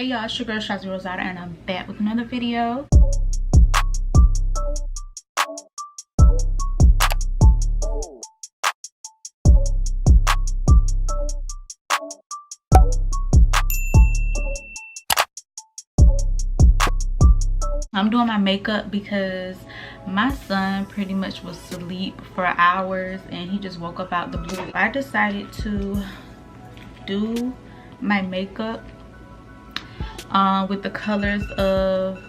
Hey y'all, it's your girl Shazzy Rosada and I'm back with another video. I'm doing my makeup because my son pretty much was asleep for hours and he just woke up out the blue. I decided to do my makeup with the colors of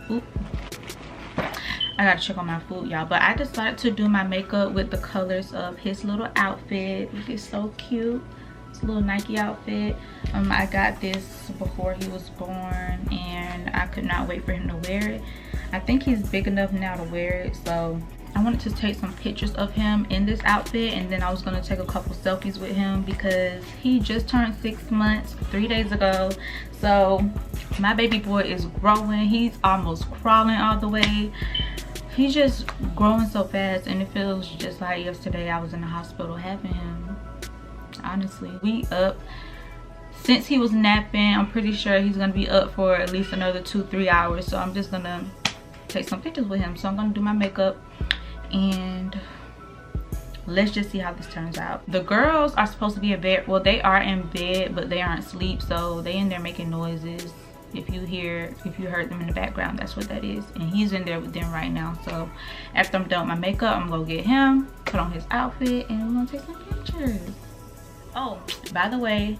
I gotta check on my food, y'all, but I decided to do my makeup with the colors of his little outfit. Look, it's so cute. It's a little Nike outfit. I got this before he was born and I could not wait for him to wear it. I think he's big enough now to wear it, so I wanted to take some pictures of him in this outfit, and then I was going to take a couple selfies with him because he just turned 6 months 3 days ago. So my baby boy is growing. He's almost crawling all the way. He's just growing so fast, and it feels just like yesterday I was in the hospital having him. Honestly, we up since he was napping. I'm pretty sure he's going to be up for at least another 2-3 hours, so I'm just going to take some pictures with him. So I'm going to do my makeup and let's just see how this turns out. The girls are supposed to be in bed. Well, they are in bed, but they aren't asleep, so they in there making noises. If you heard them in the background, that's what that is. And he's in there with them right now. So after I'm done with my makeup, I'm gonna get him, put on his outfit, and we're gonna take some pictures. Oh, by the way,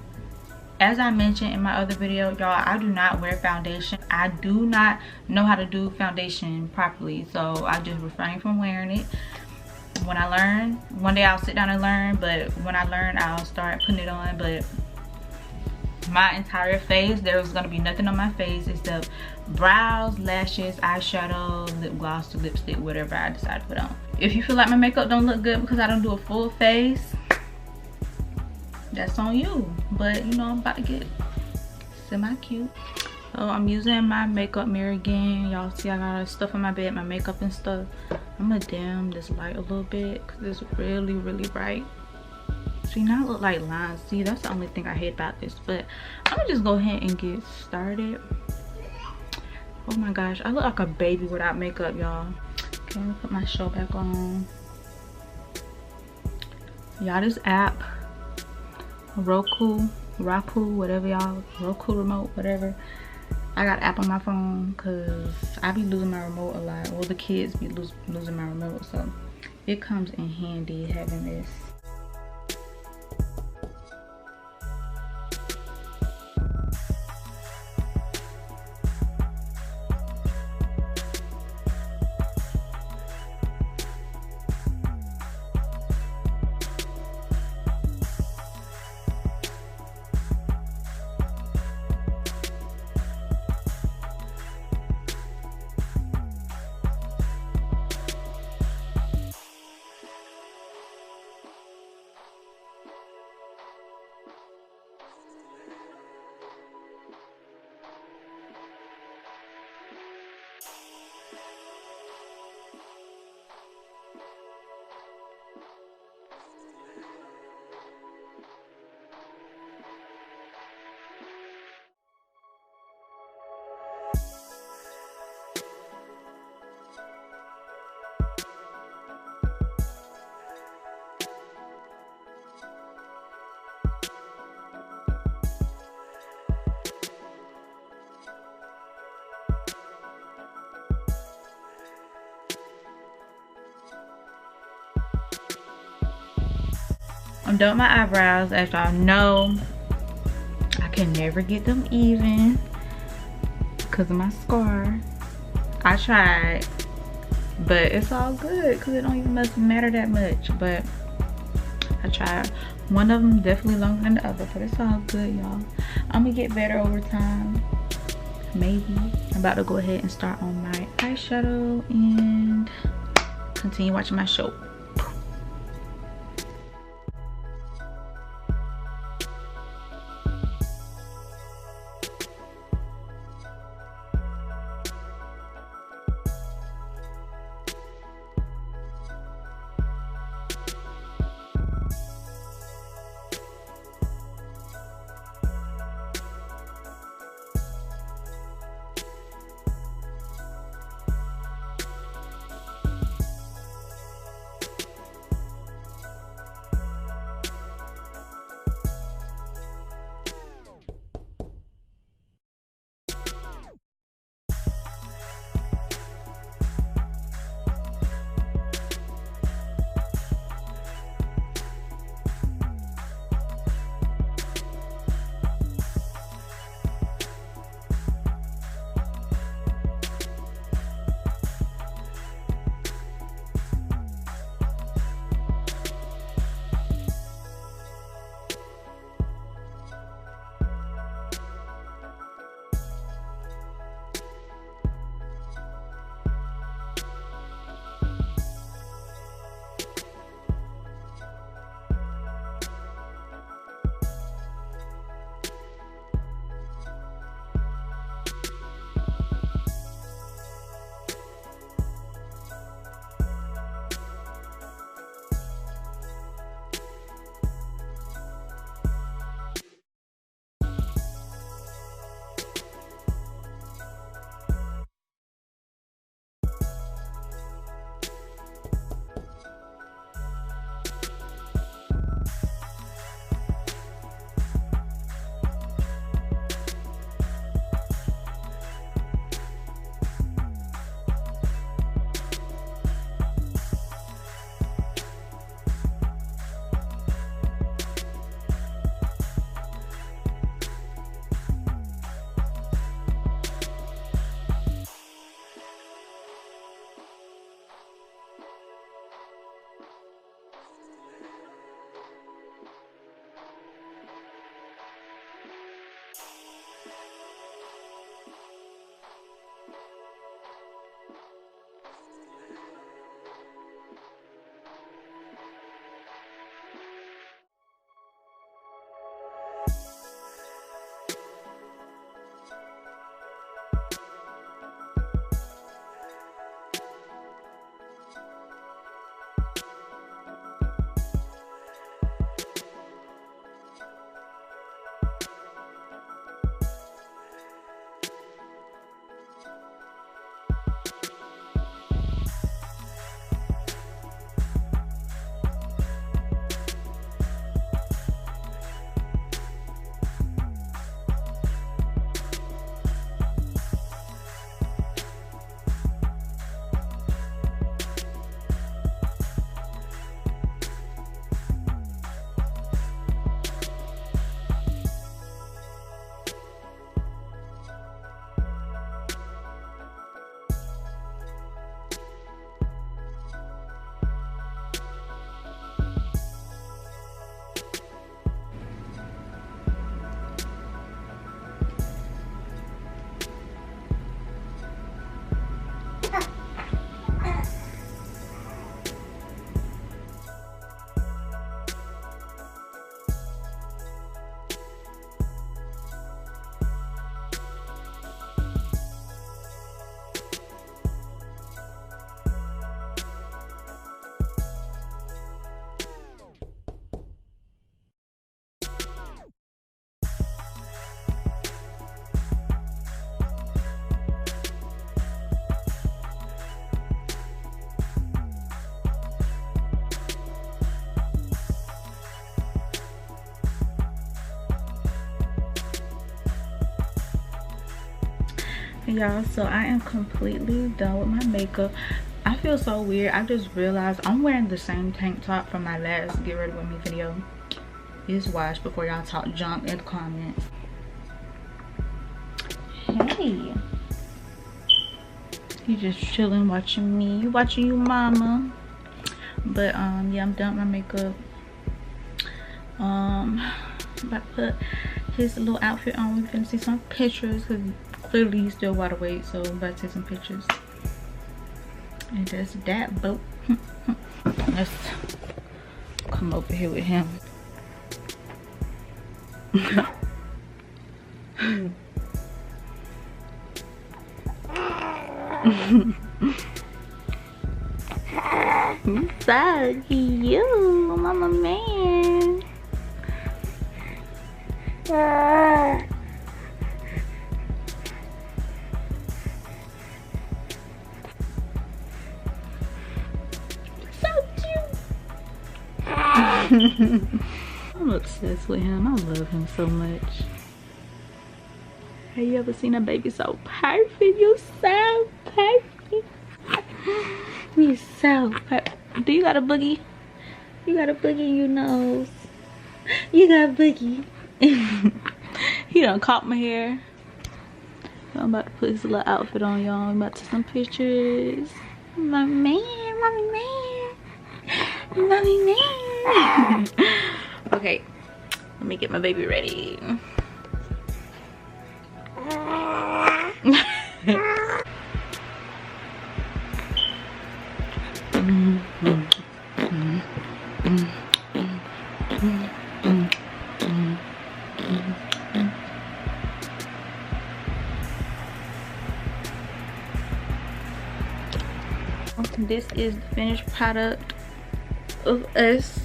as I mentioned in my other video, y'all, I do not wear foundation. I do not know how to do foundation properly, so I just refrain from wearing it. When I learn, one day I'll sit down and learn, but when I learn, I'll start putting it on. But my entire face, there's gonna be nothing on my face except brows, lashes, eyeshadow, lip gloss, lipstick, whatever I decide to put on. If you feel like my makeup don't look good because I don't do a full face, that's on you. But you know, I'm about to get semi-cute. So I'm using my makeup mirror again. Y'all see I got stuff on my bed, my makeup and stuff. I'm gonna dim this light a little bit because it's really bright. See, now I look like lines. See, that's the only thing I hate about this. But I'm gonna just go ahead and get started. Oh my gosh, I look like a baby without makeup, y'all. Okay, let me put my show back on. Y'all, this app, Roku, whatever y'all, Roku remote, whatever. I got an app on my phone because I be losing my remote a lot. Well, the kids be losing my remote, so it comes in handy having this. I'm done with my eyebrows. As y'all know, I can never get them even because of my scar. I tried, but it's all good because it don't even must matter that much. But I tried. One of them definitely longer than the other, but it's all good, y'all. I'm gonna get better over time, maybe. I'm about to go ahead and start on my eyeshadow and continue watching my show. Y'all, so I am completely done with my makeup. I feel so weird. I just realized I'm wearing the same tank top from my last Get Ready With Me video. It's washed before y'all talk junk in the comments. Hey, you just chilling watching me, watching you mama. But yeah, I'm done with my makeup. I'm about to put his little outfit on. We're gonna see some pictures because clearly he's still water weight, so I'm about to take some pictures. And that's that boat. Let's come over here with him. So you, mama man. So cute. I'm obsessed with him. I love him so much. Have you ever seen a baby so perfect? You so perfect. You so perfect. Do you got a boogie? You got a boogie in your nose. You got a boogie. He done caught my hair. I'm about to put his little outfit on, y'all. I'm about to take some pictures. My man, mommy man. Mommy man. Okay, let me get my baby ready. This is the finished product of us.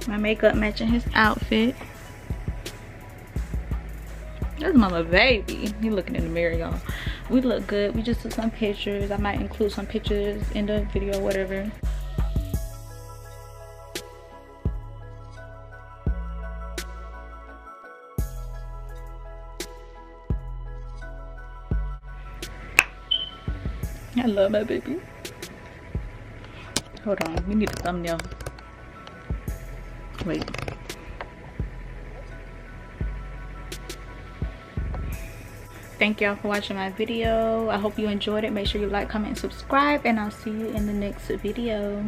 My makeup matching his outfit. That's mama baby. He looking in the mirror, y'all. We look good. We just took some pictures. I might include some pictures in the video, whatever. I love my baby. Hold on, we need a thumbnail. Wait. Thank y'all for watching my video. I hope you enjoyed it. Make sure you like, comment, and subscribe, and I'll see you in the next video.